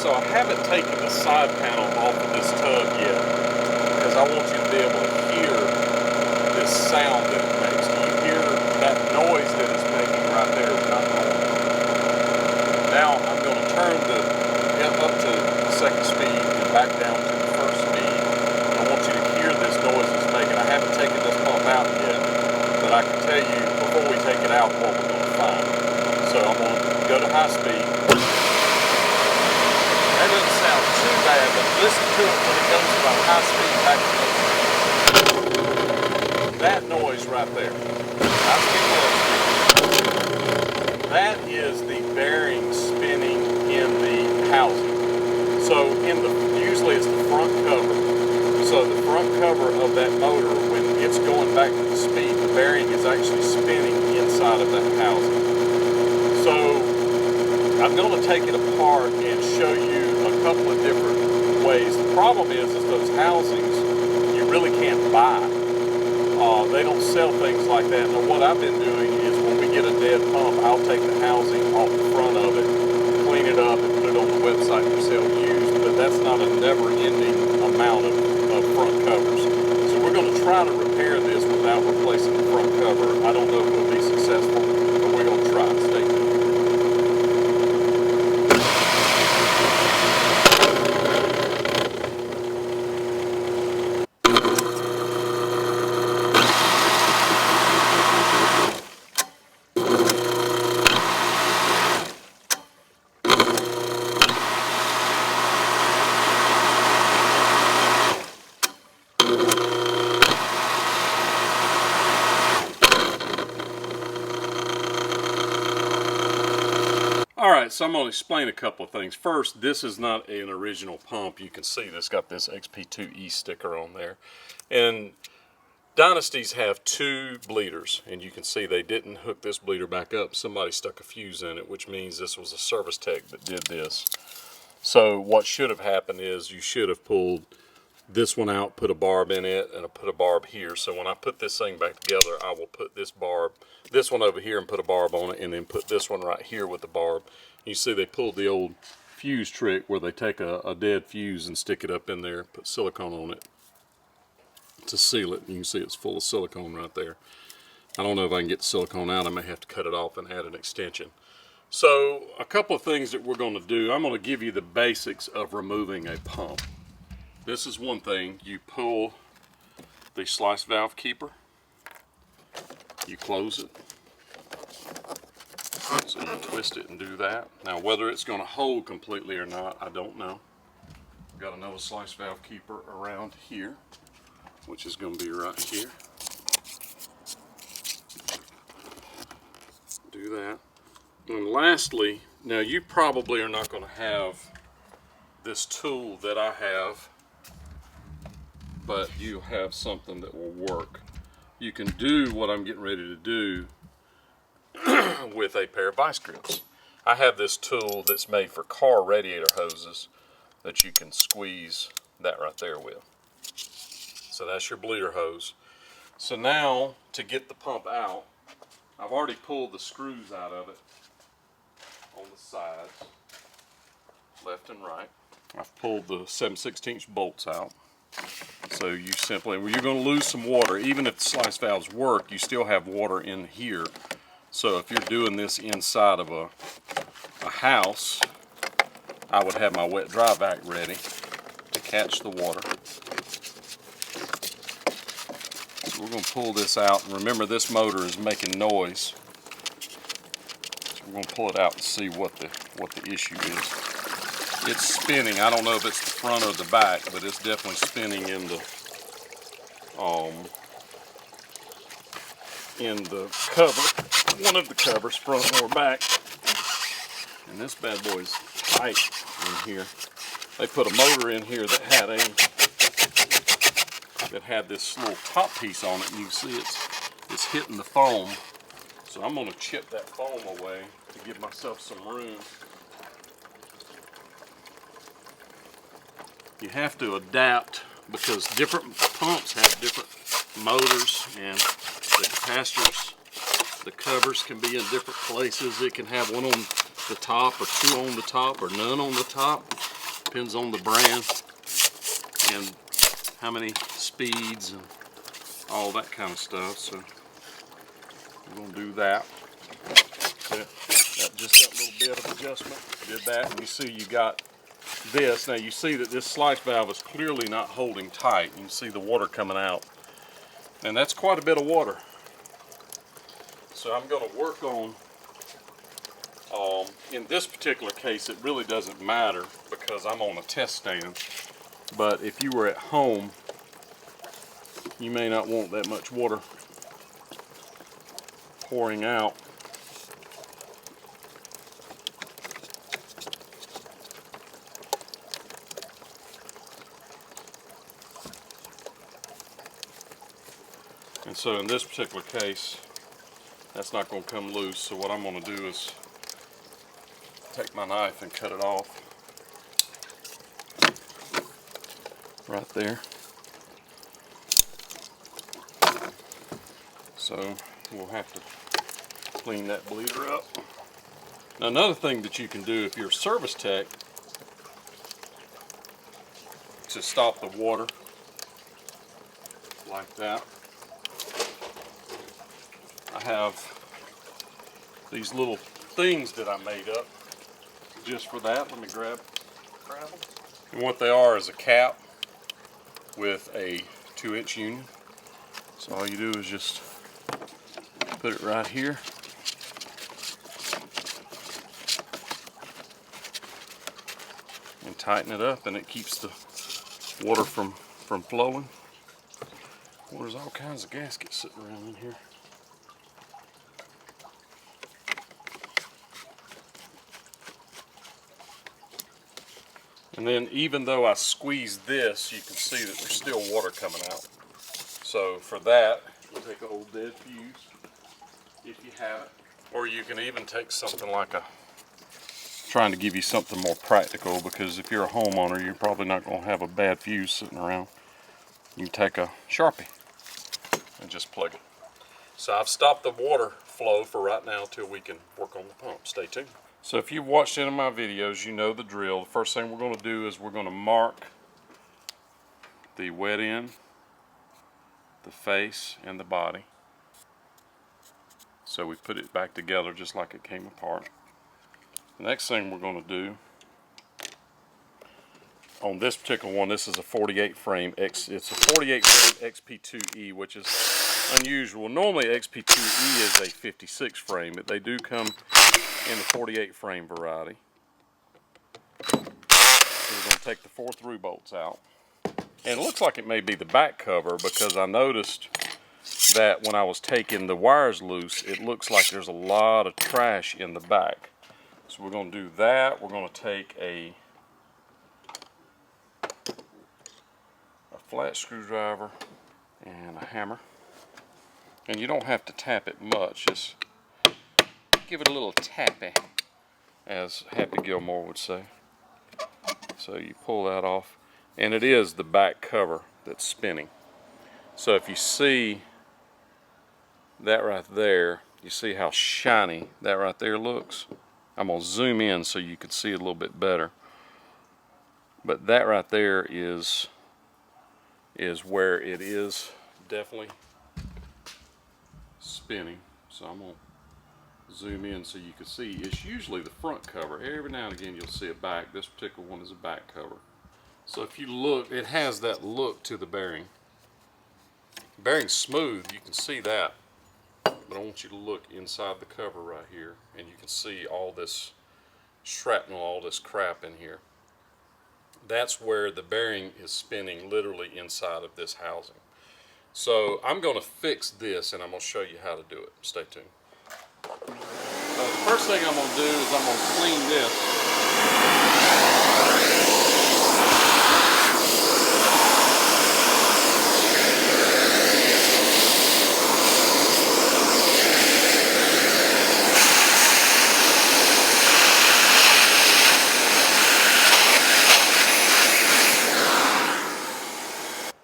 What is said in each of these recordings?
So I haven't taken the side panel off of this tub yet because I want you to be able to hear this sound that it makes. Do you hear that noise that it's making right there? Is not normal. Now I'm going to turn up to the second speed and back down to the first speed. I want you to hear this noise it's making. I haven't taken this pump out yet, but I can tell you before we take it out what we're going to find. So I'm going to go to high speed. That doesn't sound too bad, but listen to it when it goes about high speed back to low speed. That noise right there. High speed, low speed. That is the bearing spinning in the housing. So usually it's the front cover. So the front cover of that motor, when it's going back to the speed, the bearing is actually spinning inside of that housing. So I'm going to take it apart and show you a couple of different ways. The problem is those housings you really can't buy. They don't sell things like that. Now what I've been doing is when we get a dead pump, I'll take the housing off the front of it, clean it up, and put it on the website for sale used. But that's not a never-ending amount of front covers. So we're going to try to repair this without replacing the front cover. I don't know if we'll be successful, but we're going to try. Stay tuned. Alright, so I'm going to explain a couple of things. First, this is not an original pump. You can see this got this XP2E sticker on there. And Dynasties have two bleeders, and you can see they didn't hook this bleeder back up. Somebody stuck a fuse in it, which means this was a service tech that did this. So what should have happened is you should have pulled this one out, put a barb in it, and put a barb here. So when I put this thing back together, I will put this one over here and put a barb on it, and then put this one right here with the barb. You see they pulled the old fuse trick where they take a dead fuse and stick it up in there, put silicone on it to seal it. You can see it's full of silicone right there. I don't know if I can get the silicone out. I may have to cut it off and add an extension. So a couple of things that we're going to do. I'm going to give you the basics of removing a pump. This is one thing. You pull the slice valve keeper, you close it, so you twist it and do that. Now whether it's going to hold completely or not, I don't know. Got another slice valve keeper around here, which is going to be right here. Do that. And lastly, now you probably are not going to have this tool that I have, but you have something that will work. You can do what I'm getting ready to do with a pair of vice grips. I have this tool that's made for car radiator hoses that you can squeeze that right there with. So that's your bleeder hose. So now to get the pump out, I've already pulled the screws out of it on the sides, left and right. I've pulled the 7/16 bolts out. So you simply, you're going to lose some water. Even if the slice valves work, you still have water in here. So if you're doing this inside of a house, I would have my wet dry vac ready to catch the water. So we're going to pull this out. And remember, this motor is making noise. So we're going to pull it out and see what the issue is. It's spinning. I don't know if it's the front or the back, but it's definitely spinning in the cover. One of the covers, front or back. And this bad boy is tight in here. They put a motor in here that had this little top piece on it, and you can see it's hitting the foam. So I'm going to chip that foam away to give myself some room. You have to adapt because different pumps have different motors, and the capacitors, the covers can be in different places. It can have one on the top or two on the top or none on the top. Depends on the brand and how many speeds and all that kind of stuff. So we're going to do that. Just that little bit of adjustment. Did that, and you see you got this. Now you see that this slice valve is clearly not holding tight. You can see the water coming out. And that's quite a bit of water. So I'm going to work on, in this particular case it really doesn't matter because I'm on a test stand. But if you were at home, you may not want that much water pouring out. And so in this particular case, that's not going to come loose. So what I'm going to do is take my knife and cut it off right there. So we'll have to clean that bleeder up. Now another thing that you can do if you're a service tech to stop the water like that. I have these little things that I made up just for that. Let me grab them. And what they are is a cap with a 2-inch union. So all you do is just put it right here. And tighten it up, and it keeps the water from flowing. Well, there's all kinds of gaskets sitting around in here. And then even though I squeeze this, you can see that there's still water coming out. So for that, you take an old dead fuse, if you have it. Or you can even take something like trying to give you something more practical, because if you're a homeowner, you're probably not going to have a bad fuse sitting around. You can take a Sharpie and just plug it. So I've stopped the water flow for right now till we can work on the pump. Stay tuned. So if you've watched any of my videos, you know the drill. The first thing we're going to do is we're going to mark the wet end, the face, and the body. So we put it back together just like it came apart. The next thing we're going to do on this particular one, this is a 48 frame. It's a 48 frame XP2E, which is unusual. Normally XP2E is a 56 frame, but they do come in the 48 frame variety. So we're going to take the 4 through bolts out. And it looks like it may be the back cover, because I noticed that when I was taking the wires loose, it looks like there's a lot of trash in the back. So we're going to do that. We're going to take a flat screwdriver and a hammer. And you don't have to tap it much, just give it a little tappy, as Happy Gilmore would say. So you pull that off, and it is the back cover that's spinning. So if you see that right there, you see how shiny that right there looks. I'm going to zoom in so you can see it a little bit better. But that right there is where it is definitely spinning. So I'm going to zoom in so you can see. It's usually the front cover. Every now and again you'll see a back. This particular one is a back cover. So if you look, it has that look to the bearing. The bearing's smooth, you can see that. But I want you to look inside the cover right here, and you can see all this shrapnel, all this crap in here. That's where the bearing is spinning, literally inside of this housing. So I'm going to fix this, and I'm going to show you how to do it. Stay tuned. The first thing I'm going to do is I'm going to clean this.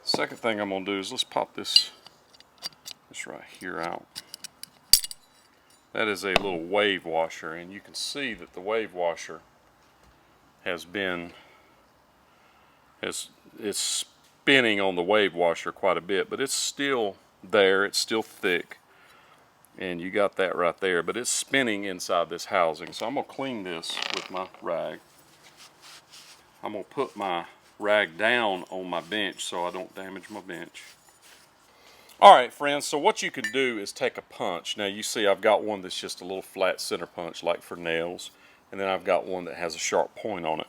Second thing I'm going to do is let's pop this right here out. That is a little wave washer, and you can see that the wave washer has been It's spinning on the wave washer quite a bit, but it's still there. It's still thick, and you got that right there, but it's spinning inside this housing. So I'm going to clean this with my rag. I'm going to put my rag down on my bench so I don't damage my bench. Alright friends, so what you can do is take a punch. Now you see I've got one that's just a little flat center punch like for nails, and then I've got one that has a sharp point on it.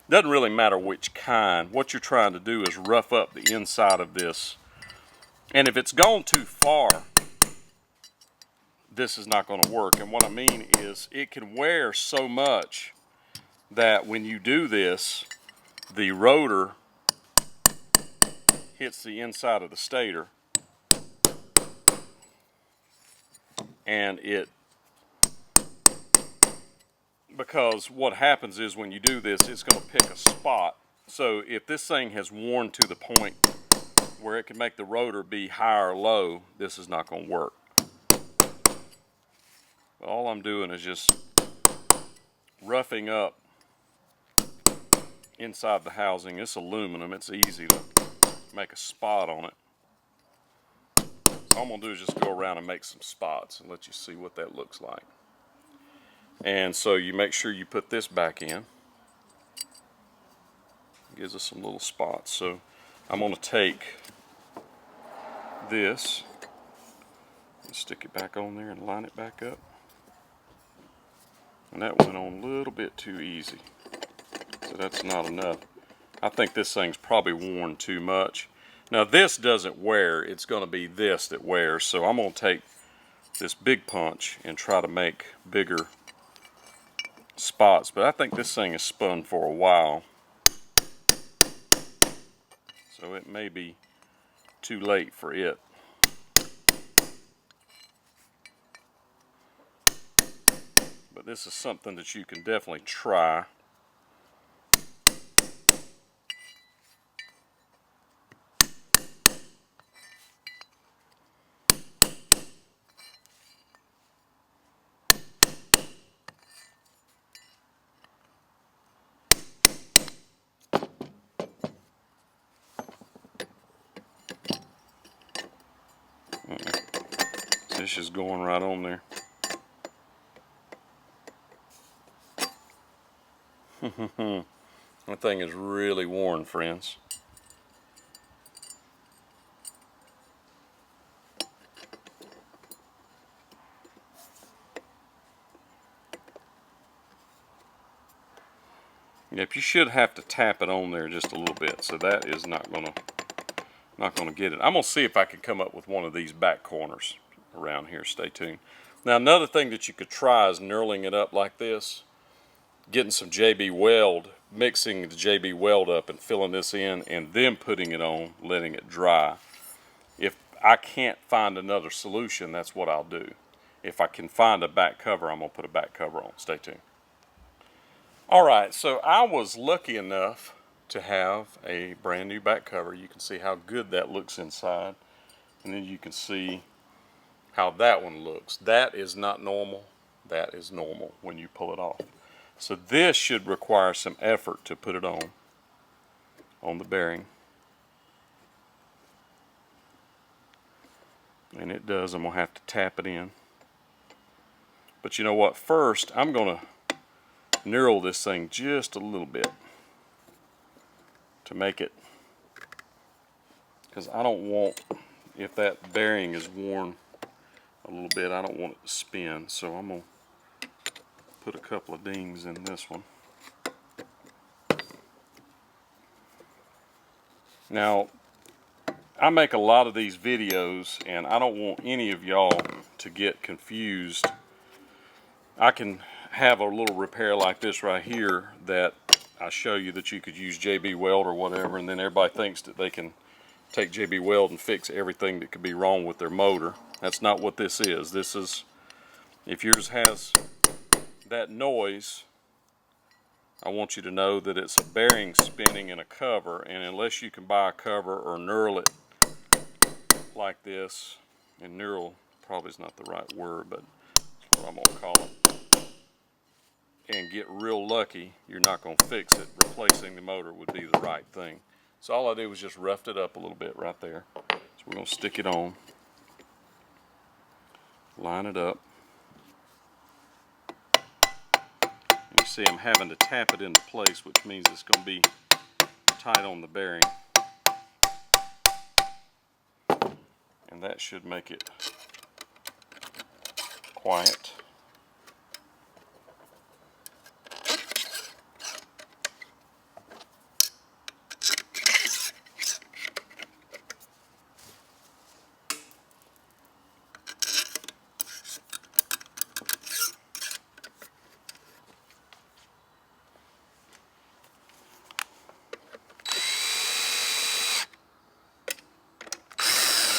Doesn't really matter which kind. What you're trying to do is rough up the inside of this, and if it's gone too far, this is not going to work. And what I mean is it can wear so much that when you do this, the rotor hits the inside of the stator, and because what happens is when you do this, it's going to pick a spot. So if this thing has worn to the point where it can make the rotor be high or low, this is not going to work. But all I'm doing is just roughing up inside the housing. It's aluminum. It's easy to make a spot on it. So all I'm going to do is just go around and make some spots and let you see what that looks like. And so you make sure you put this back in. It gives us some little spots. So I'm going to take this and stick it back on there and line it back up. And that went on a little bit too easy. So that's not enough. I think this thing's probably worn too much. Now this doesn't wear, it's going to be this that wears. So I'm going to take this big punch and try to make bigger spots. But I think this thing is spun for a while. So it may be too late for it. But this is something that you can definitely try. This is going right on there. That thing is really worn, friends. Yep, you should have to tap it on there just a little bit, so that is not gonna get it. I'm gonna see if I can come up with one of these back corners around here. Stay tuned. Now another thing that you could try is knurling it up like this, getting some JB Weld, mixing the JB Weld up and filling this in, and then putting it on, letting it dry. If I can't find another solution, that's what I'll do. If I can find a back cover, I'm gonna put a back cover on. Stay tuned. Alright, so I was lucky enough to have a brand new back cover. You can see how good that looks inside, and then you can see how that one looks. That is not normal. That is normal when you pull it off. So this should require some effort to put it on the bearing. And it does. I'm going to have to tap it in. But you know what? First, I'm going to knurl this thing just a little bit to make it, because I don't want, if that bearing is worn a little bit, I don't want it to spin. So I'm going to put a couple of dings in this one. Now, I make a lot of these videos, and I don't want any of y'all to get confused. I can have a little repair like this right here that I show you that you could use JB Weld or whatever, and then everybody thinks that they can take JB Weld and fix everything that could be wrong with their motor. That's not what this is. This is, if yours has that noise, I want you to know that it's a bearing spinning in a cover, and unless you can buy a cover or knurl it like this, and knurl probably is not the right word, but that's what I'm going to call it, and get real lucky, you're not going to fix it. Replacing the motor would be the right thing. So all I did was just roughed it up a little bit right there. So we're going to stick it on, line it up. You see I'm having to tap it into place, which means it's going to be tight on the bearing. And that should make it quiet.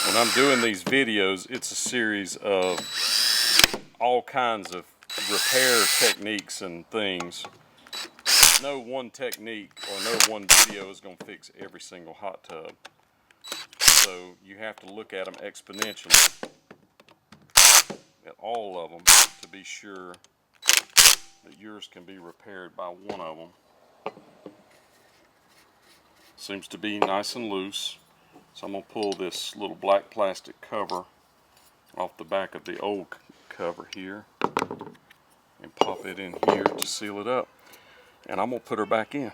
When I'm doing these videos, it's a series of all kinds of repair techniques and things. No one technique or no one video is going to fix every single hot tub. So you have to look at them exponentially, at all of them, to be sure that yours can be repaired by one of them. Seems to be nice and loose. So I'm going to pull this little black plastic cover off the back of the old cover here and pop it in here to seal it up. And I'm going to put her back in.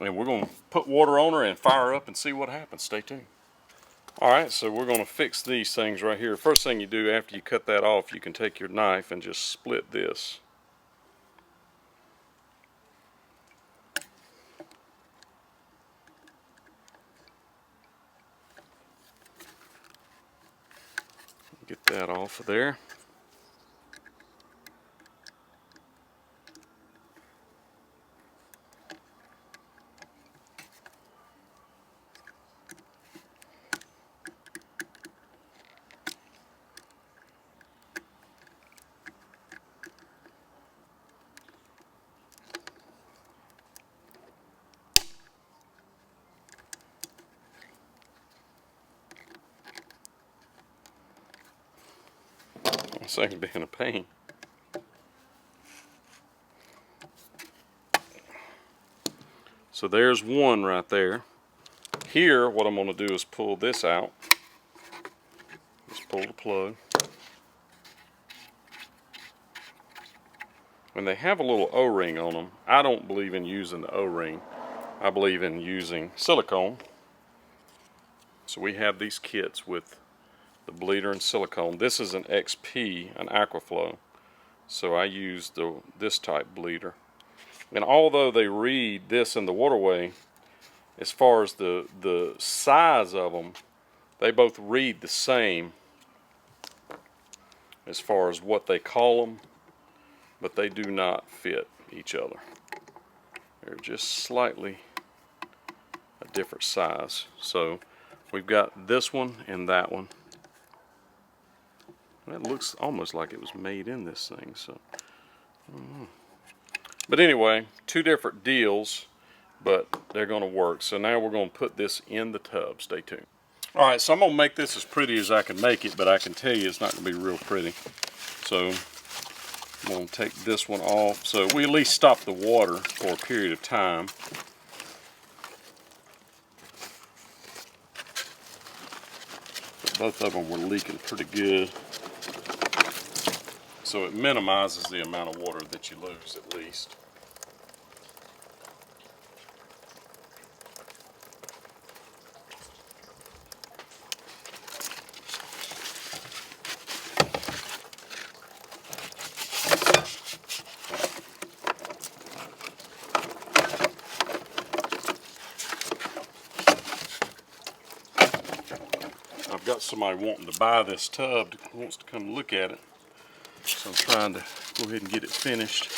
And we're going to put water on her and fire her up and see what happens. Stay tuned. Alright, so we're going to fix these things right here. First thing you do after you cut that off, you can take your knife and just split this. Get that off of there. This thing's being a pain. So there's one right there. Here, what I'm going to do is pull this out. Just pull the plug. When they have a little O-ring on them, I don't believe in using the O-ring. I believe in using silicone. So we have these kits with the bleeder and silicone. This is an XP, an Aqua-Flo. So I use this type bleeder. And although they read this in the waterway, as far as the size of them, they both read the same as far as what they call them, but they do not fit each other. They're just slightly a different size. So we've got this one and that one. That looks almost like it was made in this thing. So, I don't know. But anyway, two different deals, but they're going to work. So now we're going to put this in the tub. Stay tuned. All right, so I'm going to make this as pretty as I can make it, but I can tell you it's not going to be real pretty. So I'm going to take this one off. So we at least stop the water for a period of time. But both of them were leaking pretty good. So it minimizes the amount of water that you lose at least. I've got somebody wanting to buy this tub, wants to come look at it. So I'm trying to go ahead and get it finished.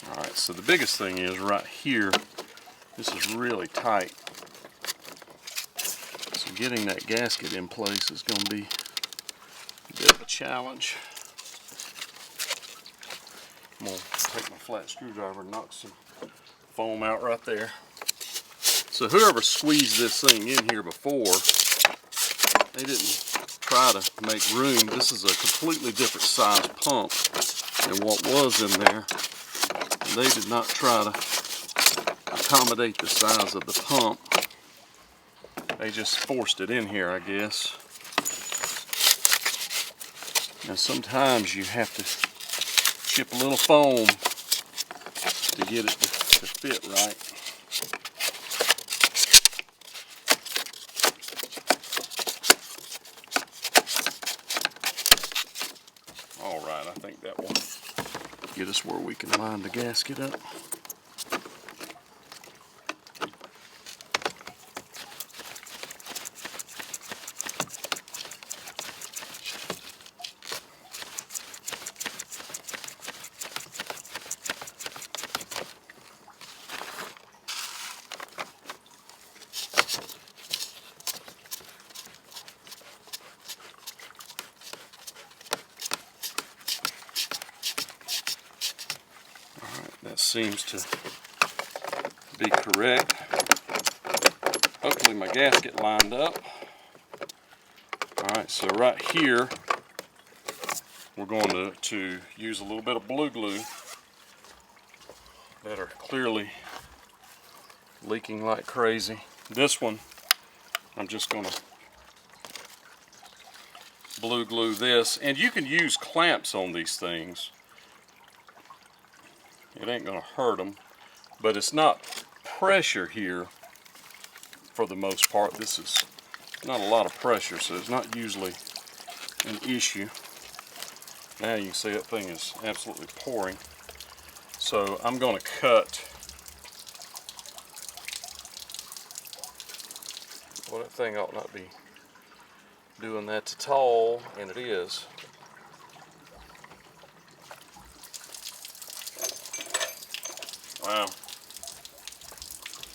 Alright, so the biggest thing is right here, this is really tight. So getting that gasket in place is going to be a bit of a challenge. I'm going to take my flat screwdriver and knock some foam out right there. So whoever squeezed this thing in here before, they didn't try to make room. This is a completely different size pump than what was in there. And they did not try to accommodate the size of the pump. They just forced it in here, I guess. Now sometimes you have to chip a little foam to get it to fit right. Alright, I think that will get us where we can line the gasket up. That seems to be correct. Hopefully my gasket lined up. Alright, so right here we're going to use a little bit of blue glue that are clearly leaking like crazy. This one I'm just going to blue glue this, and you can use clamps on these things. It ain't going to hurt them, but it's not pressure here for the most part. This is not a lot of pressure, so it's not usually an issue. Now you can see that thing is absolutely pouring. So I'm going to cut. Well, that thing ought not be doing that to tall, and it is. Wow,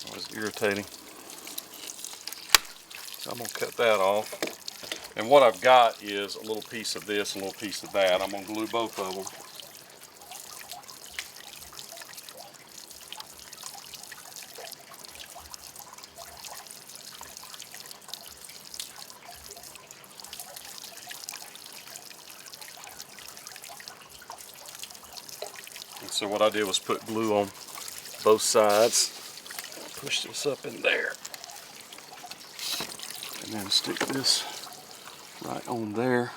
that was irritating. So I'm going to cut that off. And what I've got is a little piece of this and a little piece of that. I'm going to glue both of them. And so what I did was put glue on both sides, push this up in there, and then stick this right on there.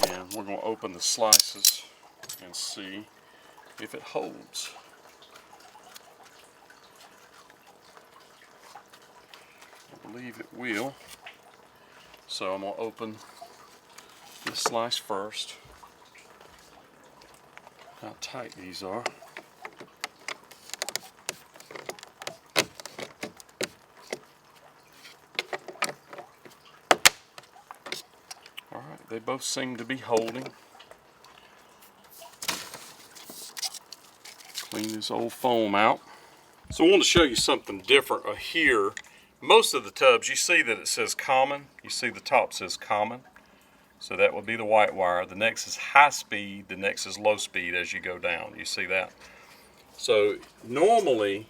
And we're going to open the slices and see if it holds. I believe it will. So I'm going to open this slice first. How tight these are. Alright, they both seem to be holding. Clean this old foam out. So I want to show you something different here. Most of the tubs, you see that it says common. You see the top says common. So that would be the white wire. The next is high speed, the next is low speed as you go down. You see that? So normally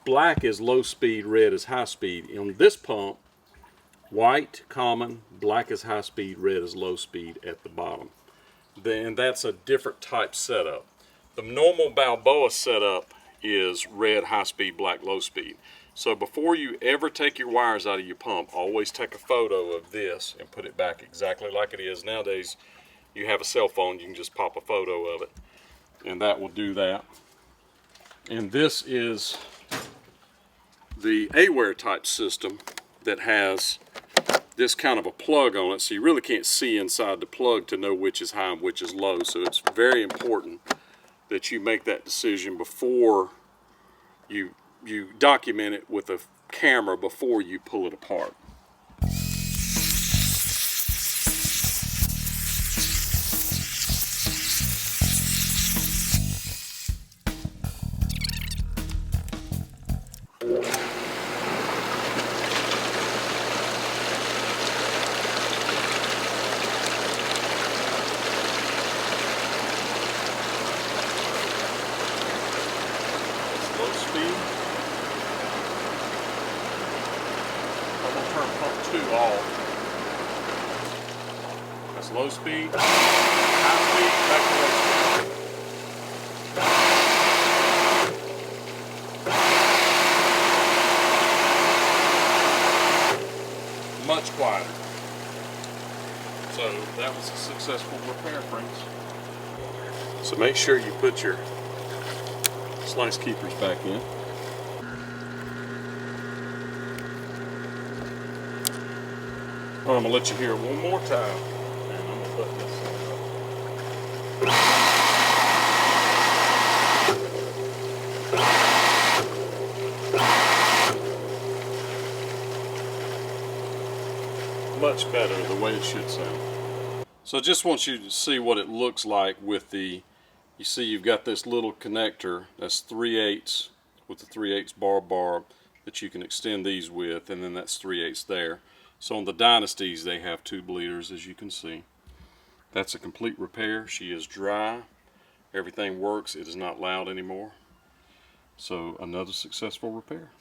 black is low speed, red is high speed. On this pump, white, common, black is high speed, red is low speed at the bottom. Then that's a different type setup. The normal Balboa setup is red, high speed, black, low speed. So before you ever take your wires out of your pump, always take a photo of this and put it back exactly like it is. Nowadays, you have a cell phone, you can just pop a photo of it, and that will do that. And this is the Aware type system that has this kind of a plug on it, so you really can't see inside the plug to know which is high and which is low. So it's very important that you make that decision before you document it with a camera before you pull it apart. I'm going to turn pump 2 off. That's low speed, high speed, back to low speed. Much quieter. So that was a successful repair, friends. So make sure you put your slice keepers back in. I'm going to let you hear it one more time. And I'm going to put this in. Much better the way it should sound. So I just want you to see what it looks like with the, you see you've got this little connector that's 3/8 with the 3/8 bar that you can extend these with, and then that's 3/8 there. So on the Dynasties they have 2 bleeders, as you can see. That's a complete repair. She is dry. Everything works. It is not loud anymore. So another successful repair.